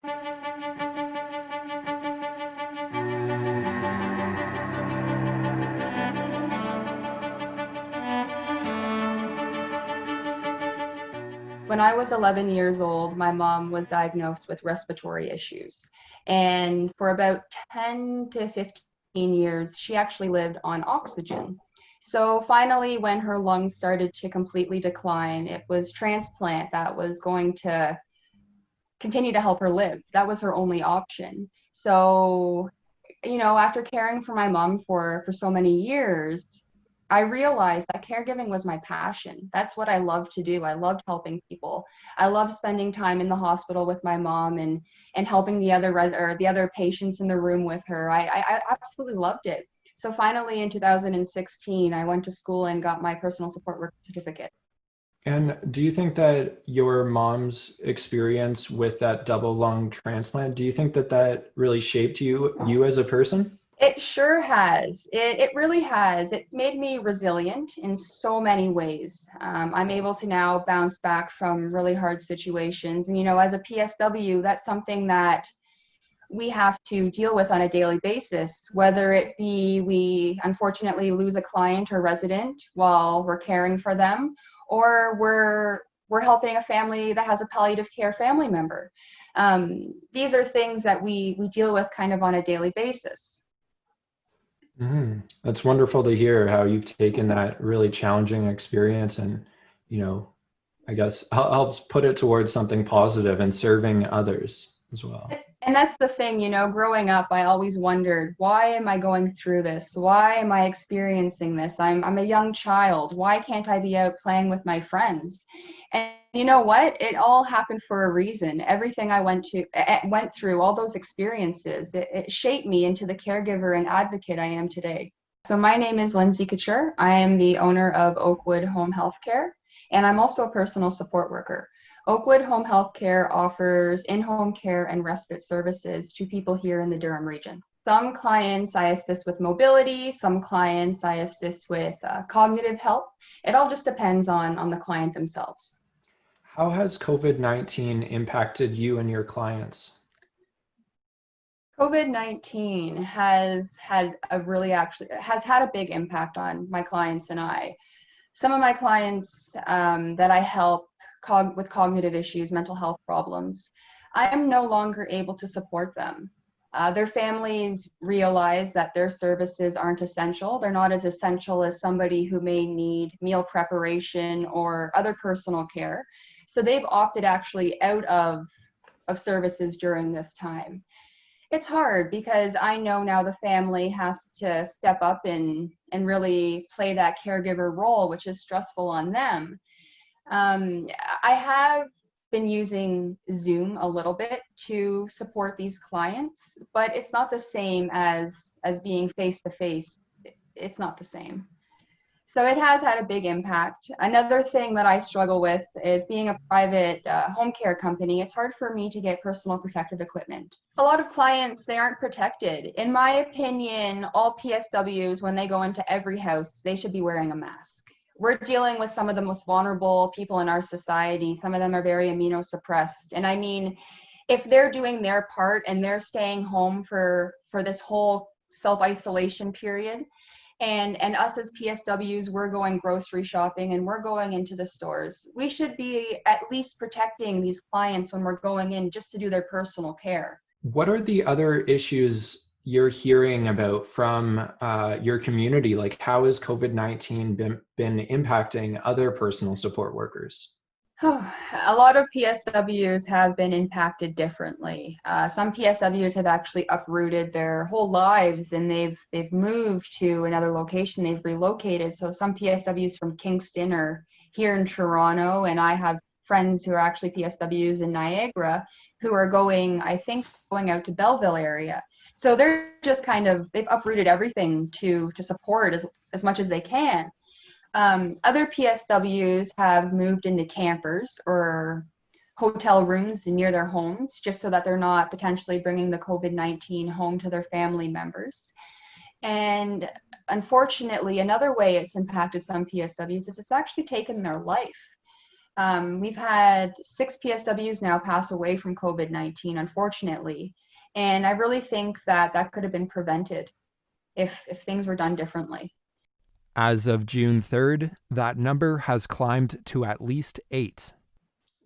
When I was 11 years old, my mom was diagnosed with respiratory issues. And for about 10 to 15 years, she actually lived on oxygen. So finally, when her lungs started to completely decline, it was transplant that was going to continue to help her live. That was her only option. So, after caring for my mom for so many years, I realized that caregiving was my passion. That's what I loved to do. I loved helping people. I loved spending time in the hospital with my mom and helping the other patients in the room with her. I absolutely loved it. So finally, in 2016, I went to school and got my personal support work certificate. And do you think that your mom's experience with that double lung transplant, do you think that that really shaped you as a person? It sure has. It really has. It's made me resilient in so many ways. I'm able to now bounce back from really hard situations. And, as a PSW, that's something that we have to deal with on a daily basis, whether it be we unfortunately lose a client or resident while we're caring for them, or we're helping a family that has a palliative care family member. These are things that we deal with kind of on a daily basis. That's wonderful to hear how you've taken that really challenging experience and, you know, I guess helps put it towards something positive and serving others as well. And that's the thing, growing up, I always wondered, why am I going through this? Why am I experiencing this? I'm a young child. Why can't I be out playing with my friends? And you know what? It all happened for a reason. Everything I went through, all those experiences, it shaped me into the caregiver and advocate I am today. So my name is Lindsay Couture. I am the owner of Oakwood Home Health Care, and I'm also a personal support worker. Oakwood Home Health Care offers in-home care and respite services to people here in the Durham region. Some clients I assist with mobility, some clients I assist with cognitive help. It all just depends on the client themselves. How has COVID-19 impacted you and your clients? COVID-19 has had a big impact on my clients and I. Some of my clients that I help with cognitive issues, mental health problems, I am no longer able to support them. Their families realize that their services aren't essential. They're not as essential as somebody who may need meal preparation or other personal care. So they've opted actually out of services during this time. It's hard because I know now the family has to step up and really play that caregiver role, which is stressful on them. I have been using Zoom a little bit to support these clients, but it's not the same as being face to face. It's not the same. So it has had a big impact. Another thing that I struggle with is being a private home care company. It's hard for me to get personal protective equipment. A lot of clients, they aren't protected. In my opinion, all PSWs, when they go into every house, they should be wearing a mask. We're dealing with some of the most vulnerable people in our society. Some of them are very immunosuppressed. And I mean, if they're doing their part and they're staying home for this whole self-isolation period, and us as PSWs, we're going grocery shopping and we're going into the stores. We should be at least protecting these clients when we're going in just to do their personal care. What are the other issues you're hearing about from your community? Like, how has COVID-19 been impacting other personal support workers? A lot of PSWs have been impacted differently. Some PSWs have actually uprooted their whole lives and they've moved to another location. They've relocated. So some PSWs from Kingston are here in Toronto, and I have friends who are actually PSWs in Niagara who are going out to Belleville area. So they're just they've uprooted everything to support as much as they can. Other PSWs have moved into campers or hotel rooms near their homes just so that they're not potentially bringing the COVID-19 home to their family members. And unfortunately, another way it's impacted some PSWs is it's actually taken their life. We've had 6 PSWs now pass away from COVID-19, unfortunately. And I really think that that could have been prevented if things were done differently. As of June 3rd, that number has climbed to at least 8.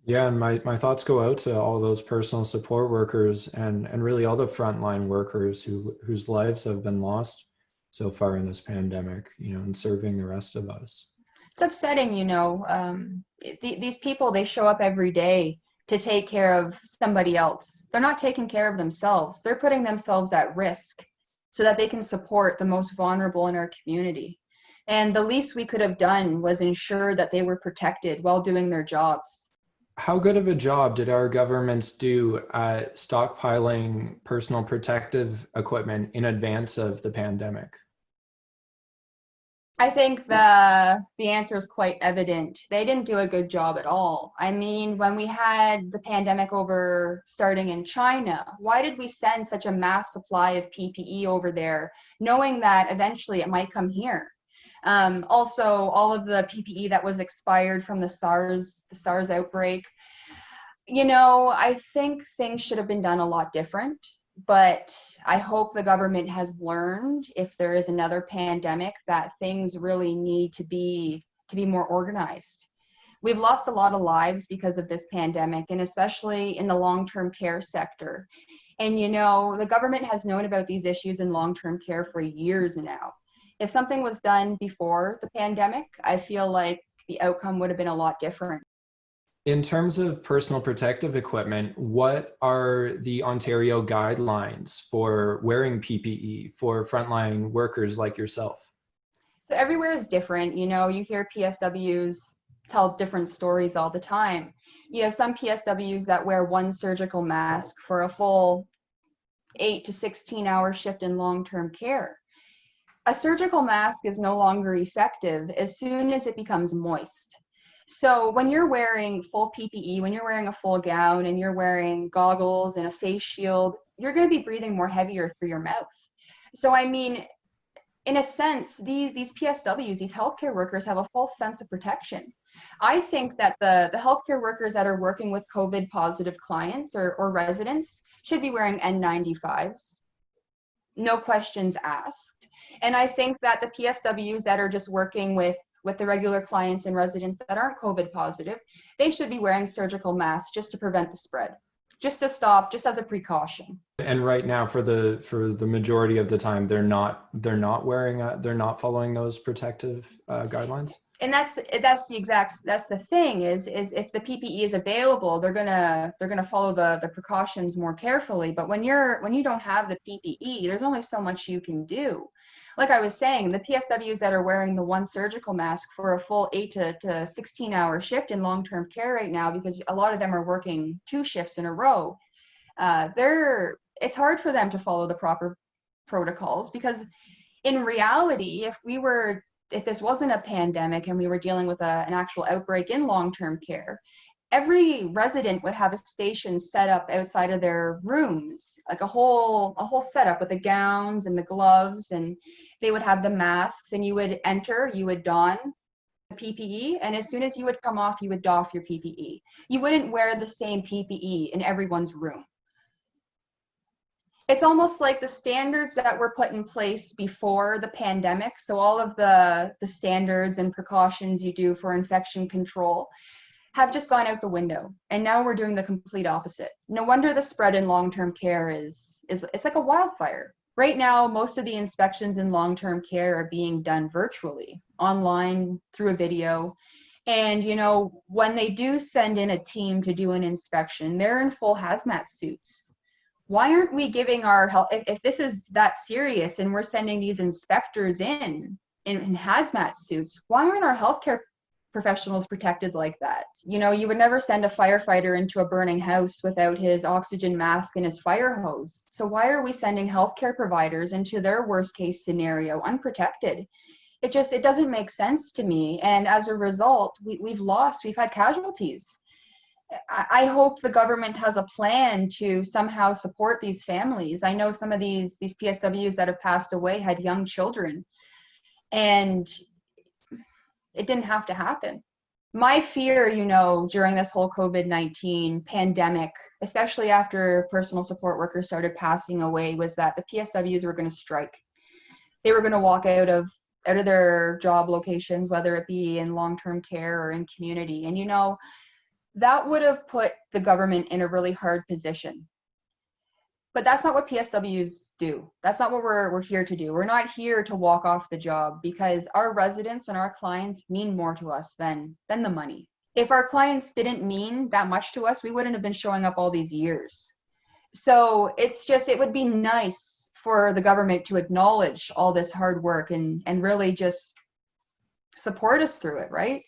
Yeah, and my thoughts go out to all those personal support workers and really all the frontline workers whose lives have been lost so far in this pandemic, and serving the rest of us. It's upsetting, these people, they show up every day to take care of somebody else. They're not taking care of themselves. They're putting themselves at risk so that they can support the most vulnerable in our community. And the least we could have done was ensure that they were protected while doing their jobs. How good of a job did our governments do at stockpiling personal protective equipment in advance of the pandemic? I think the answer is quite evident. They didn't do a good job at all. I mean, when we had the pandemic over starting in China, why did we send such a mass supply of PPE over there, knowing that eventually it might come here? Also, all of the PPE that was expired from the SARS outbreak. I think things should have been done a lot different, but I hope the government has learned, if there is another pandemic, that things really need to be more organized. We've lost a lot of lives because of this pandemic, and especially in the long-term care sector. And the government has known about these issues in long-term care for years now. If something was done before the pandemic, I feel like the outcome would have been a lot different. In terms of personal protective equipment, what are the Ontario guidelines for wearing PPE for frontline workers like yourself? So everywhere is different. You hear PSWs tell different stories all the time. You have some PSWs that wear one surgical mask for a full 8 to 16-hour shift in long-term care. A surgical mask is no longer effective as soon as it becomes moist. So when you're wearing full PPE, when you're wearing a full gown and you're wearing goggles and a face shield, you're going to be breathing more heavier through your mouth. So I mean, in a sense, these PSWs, these healthcare workers have a false sense of protection. I think that the healthcare workers that are working with COVID positive clients or residents should be wearing N95s, no questions asked. And I think that the PSWs that are just working with the regular clients and residents that aren't COVID positive, they should be wearing surgical masks just to prevent the spread, just to stop, just as a precaution. And right now, for the majority of the time, they're not they're not following those protective guidelines. And that's the thing is if the PPE is available, they're gonna follow the precautions more carefully. But when you don't have the PPE, there's only so much you can do. Like I was saying, the PSWs that are wearing the one surgical mask for a full 8 to 16-hour shift in long-term care right now, because a lot of them are working 2 shifts in a row, it's hard for them to follow the proper protocols, because in reality, if this wasn't a pandemic and we were dealing with an actual outbreak in long-term care, every resident would have a station set up outside of their rooms, like a whole setup with the gowns and the gloves, and they would have the masks, and you would enter, you would don the PPE, and as soon as you would come off, you would doff your PPE. You wouldn't wear the same PPE in everyone's room. It's almost like the standards that were put in place before the pandemic, so all of the standards and precautions you do for infection control have just gone out the window, and now we're doing the complete opposite. No wonder the spread in long-term care is it's like a wildfire. Right now, most of the inspections in long-term care are being done virtually, online, through a video. And when they do send in a team to do an inspection, they're in full hazmat suits. Why aren't we giving our health, if this is that serious and we're sending these inspectors in hazmat suits, why aren't our healthcare professionals protected like that? You would never send a firefighter into a burning house without his oxygen mask and his fire hose. So why are we sending healthcare providers into their worst case scenario unprotected? It doesn't make sense to me. And as a result, we've had casualties. I hope the government has a plan to somehow support these families. I know some of these PSWs that have passed away had young children, and it didn't have to happen. My fear, during this whole COVID-19 pandemic, especially after personal support workers started passing away, was that the PSWs were going to strike. They were going to walk out of their job locations, whether it be in long-term care or in community. And that would have put the government in a really hard position. But that's not what PSWs do. That's not what we're here to do. We're not here to walk off the job, because our residents and our clients mean more to us than the money. If our clients didn't mean that much to us, we wouldn't have been showing up all these years. So it would be nice for the government to acknowledge all this hard work and really just support us through it, right?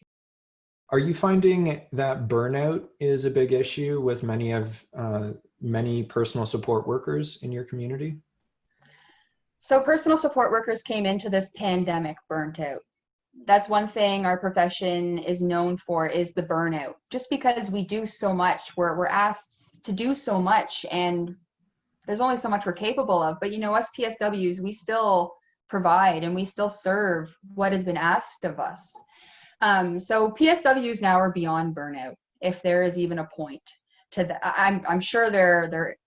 Are you finding that burnout is a big issue with many personal support workers in your community? So personal support workers came into this pandemic burnt out. That's one thing our profession is known for, is the burnout. Just because we do so much, we're asked to do so much, and there's only so much we're capable of. But us PSWs, we still provide and we still serve what has been asked of us. So PSWs now are beyond burnout, if there is even a point to that. I'm sure there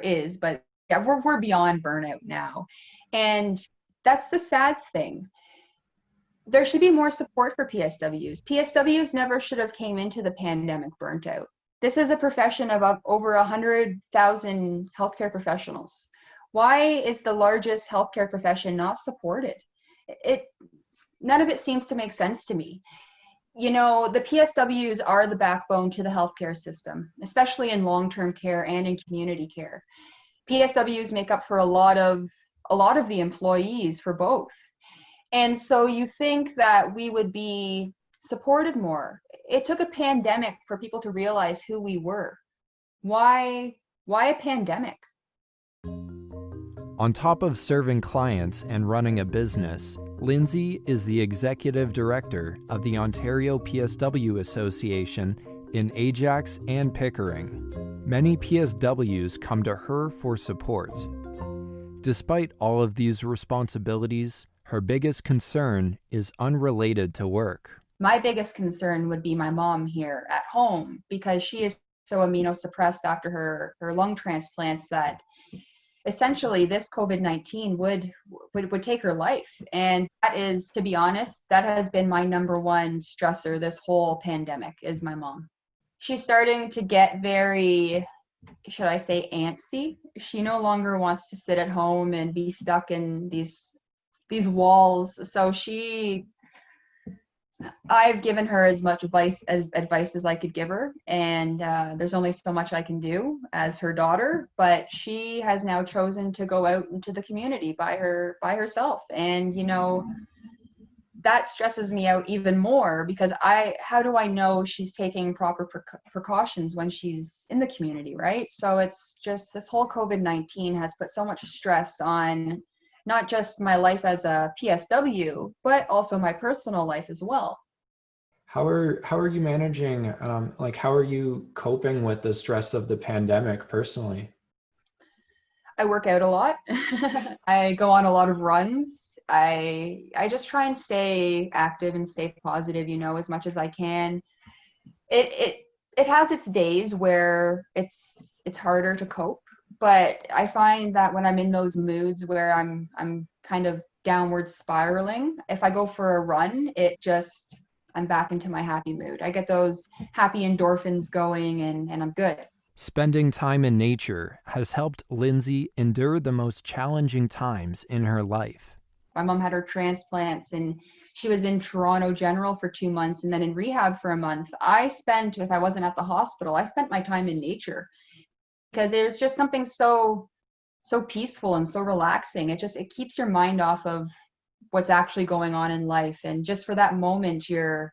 is, but yeah, we're beyond burnout now, and that's the sad thing. There should be more support for PSWs. PSWs never should have came into the pandemic burnt out. This is a profession of over 100,000 healthcare professionals. Why is the largest healthcare profession not supported? None of it seems to make sense to me. The PSWs are the backbone to the healthcare system, especially in long-term care and in community care. PSWs make up for a lot of the employees for both. And so you think that we would be supported more. It took a pandemic for people to realize who we were. Why a pandemic? On top of serving clients and running a business, Lindsay is the executive director of the Ontario PSW Association in Ajax and Pickering. Many PSWs come to her for support. Despite all of these responsibilities, her biggest concern is unrelated to work. My biggest concern would be my mom here at home, because she is so immunosuppressed after her lung transplants that essentially this COVID-19 would take her life. And that is, to be honest, that has been my number one stressor this whole pandemic, is my mom. She's starting to get very, should I say, antsy. She no longer wants to sit at home and be stuck in these walls. So I've given her as much advice as I could give her, and there's only so much I can do as her daughter. But she has now chosen to go out into the community by herself, and that stresses me out even more, because how do I know she's taking proper precautions when she's in the community, right? So it's just, this whole COVID-19 has put so much stress on not just my life as a PSW, but also my personal life as well. How are you managing, how are you coping with the stress of the pandemic personally? I work out a lot. I go on a lot of runs. I just try and stay active and stay positive, as much as I can. It has its days where it's harder to cope. But I find that when I'm in those moods where I'm kind of downward spiraling, if I go for a run, I'm back into my happy mood. I get those happy endorphins going, and I'm good. Spending time in nature has helped Lindsay endure the most challenging times in her life. My mom had her transplants, and she was in Toronto General for 2 months and then in rehab for a month. If I wasn't at the hospital, I spent my time in nature, because there's just something so peaceful and so relaxing. It keeps your mind off of what's actually going on in life, and just for that moment you're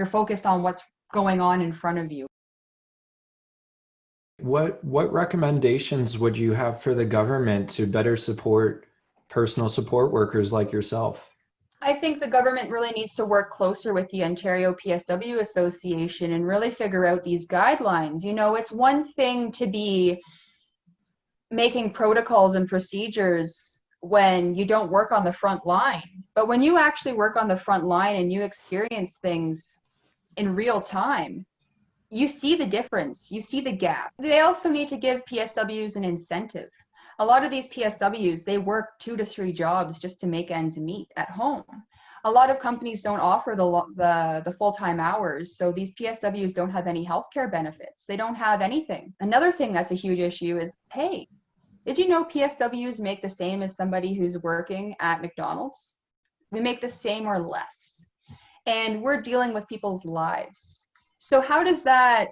focused on what's going on in front of you. What recommendations would you have for the government to better support personal support workers like yourself? I think the government really needs to work closer with the Ontario PSW Association and really figure out these guidelines. It's one thing to be making protocols and procedures when you don't work on the front line, but when you actually work on the front line and you experience things in real time, you see the difference, you see the gap. They also need to give PSWs an incentive. A lot of these PSWs, they work 2 to 3 jobs just to make ends meet at home. A lot of companies don't offer the full-time hours, so these PSWs don't have any healthcare benefits. They don't have anything. Another thing that's a huge issue is pay. Did you know PSWs make the same as somebody who's working at McDonald's? We make the same or less. And we're dealing with people's lives. So how does that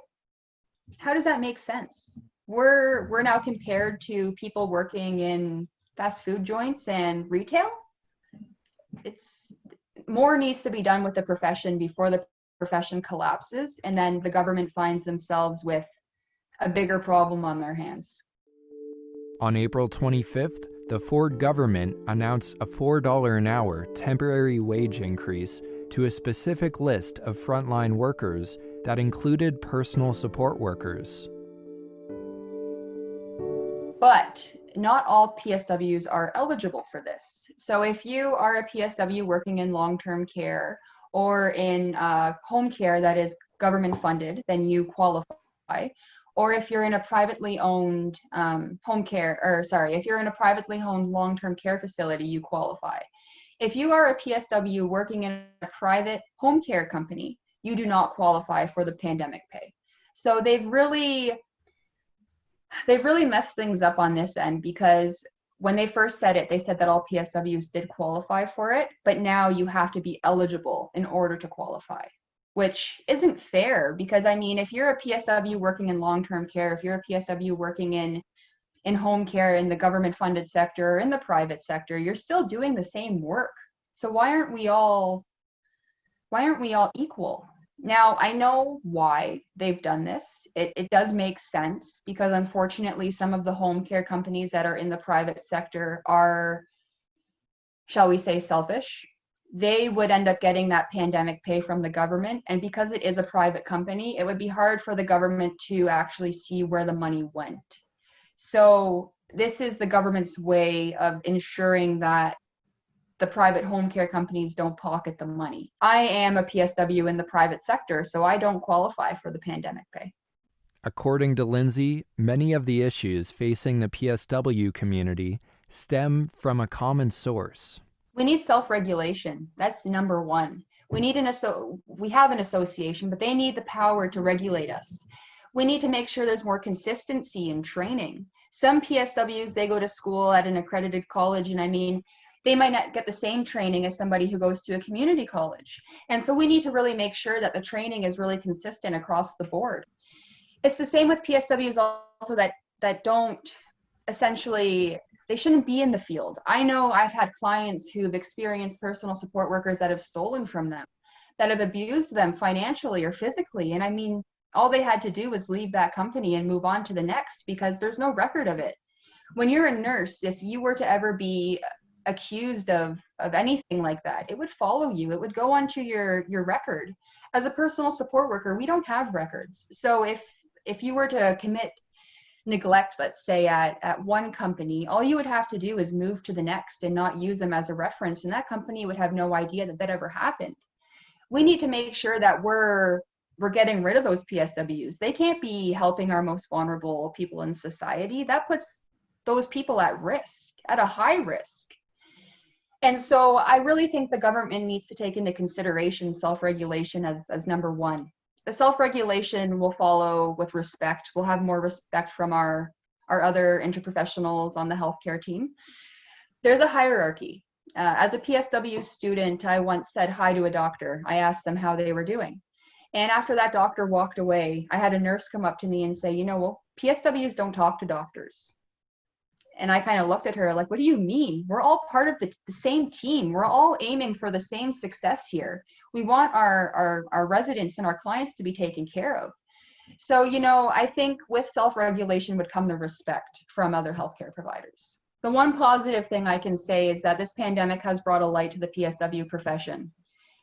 make sense? We're now compared to people working in fast food joints and retail. It's more needs to be done with the profession before the profession collapses, and then the government finds themselves with a bigger problem on their hands. On April 25th, the Ford government announced a $4 an hour temporary wage increase to a specific list of frontline workers that included personal support workers. But not all PSWs are eligible for this. So if you are a PSW working in long-term care or in home care that is government funded, then you qualify. Or if you're in a privately owned if you're in a privately owned long-term care facility, you qualify. If you are a PSW working in a private home care company, you do not qualify for the pandemic pay. So they've really messed things up on this end, because when they first said it, they said that all PSWs did qualify for it, but now you have to be eligible in order to qualify, which isn't fair, because I mean, if you're a PSW working in long-term care, if you're a PSW working in home care in the government funded sector or in the private sector, you're still doing the same work. So why aren't we all equal? Now, I know why they've done this. It does make sense, because unfortunately some of the home care companies that are in the private sector are, shall we say, selfish. They would end up getting that pandemic pay from the government, and because it is a private company, it would be hard for the government to actually see where the money went. So this is the government's way of ensuring that the private home care companies don't pocket the money. I am a PSW in the private sector, so I don't qualify for the pandemic pay. According to Lindsay, many of the issues facing the PSW community stem from a common source. We need self-regulation. That's number one. We have an association, but they need the power to regulate us. We need to make sure there's more consistency in training. Some PSWs, they go to school at an accredited college, and I mean, they might not get the same training as somebody who goes to a community college. And so we need to really make sure that the training is really consistent across the board. It's the same with PSWs also that don't essentially, they shouldn't be in the field. I know I've had clients who've experienced personal support workers that have stolen from them, that have abused them financially or physically. And I mean, all they had to do was leave that company and move on to the next, because there's no record of it. When you're a nurse, if you were to ever be accused of anything like that, it would follow you. It would go onto your record. As a personal support worker, we don't have records. So if you were to commit neglect, let's say at one company, all you would have to do is move to the next and not use them as a reference, and that company would have no idea that ever happened. We need to make sure that we're getting rid of those PSWs. They can't be helping our most vulnerable people in society. That puts those people at risk, at a high risk. And so I really think the government needs to take into consideration self-regulation as number one. The self-regulation will follow with respect. We'll have more respect from our other interprofessionals on the healthcare team. There's a hierarchy. As a PSW student, I once said hi to a doctor. I asked them how they were doing. And after that doctor walked away, I had a nurse come up to me and say, well, PSWs don't talk to doctors. And I kind of looked at her like, what do you mean? We're all part of the same team. We're all aiming for the same success here. We want our residents and our clients to be taken care of. So, I think with self-regulation would come the respect from other healthcare providers. The one positive thing I can say is that this pandemic has brought a light to the PSW profession.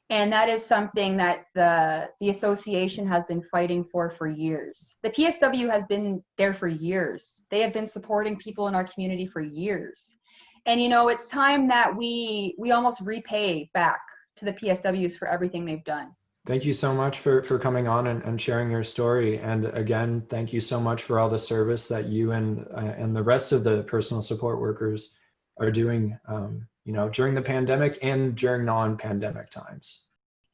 And that is something that the association has been fighting for years. The PSW has been there for years. They have been supporting people in our community for years. And it's time that we almost repay back to the PSWs for everything they've done. Thank you so much for coming on and sharing your story. And again, thank you so much for all the service that you and the rest of the personal support workers are doing, during the pandemic and during non-pandemic times.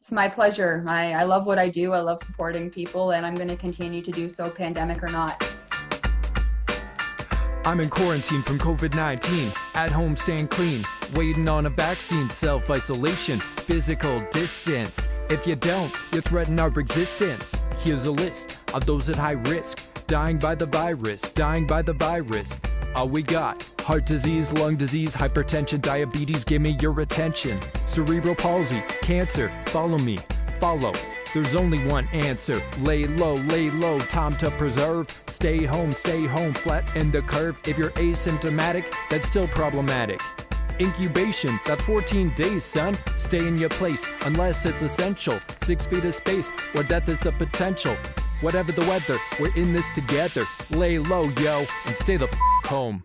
It's my pleasure. I love what I do. I love supporting people, and I'm going to continue to do so, pandemic or not. I'm in quarantine from COVID-19, at home staying clean, waiting on a vaccine, self-isolation, physical distance. If you don't, you threaten our existence. Here's a list of those at high risk, dying by the virus, dying by the virus. All we got: heart disease, lung disease, hypertension, diabetes, give me your attention. Cerebral palsy, cancer, follow me, follow. There's only one answer: lay low, time to preserve. Stay home, flatten the curve. If you're asymptomatic, that's still problematic. Incubation, that's 14 days, son. Stay in your place, unless it's essential. 6 feet of space, where death is the potential. Whatever the weather, we're in this together. Lay low, yo, and stay the home.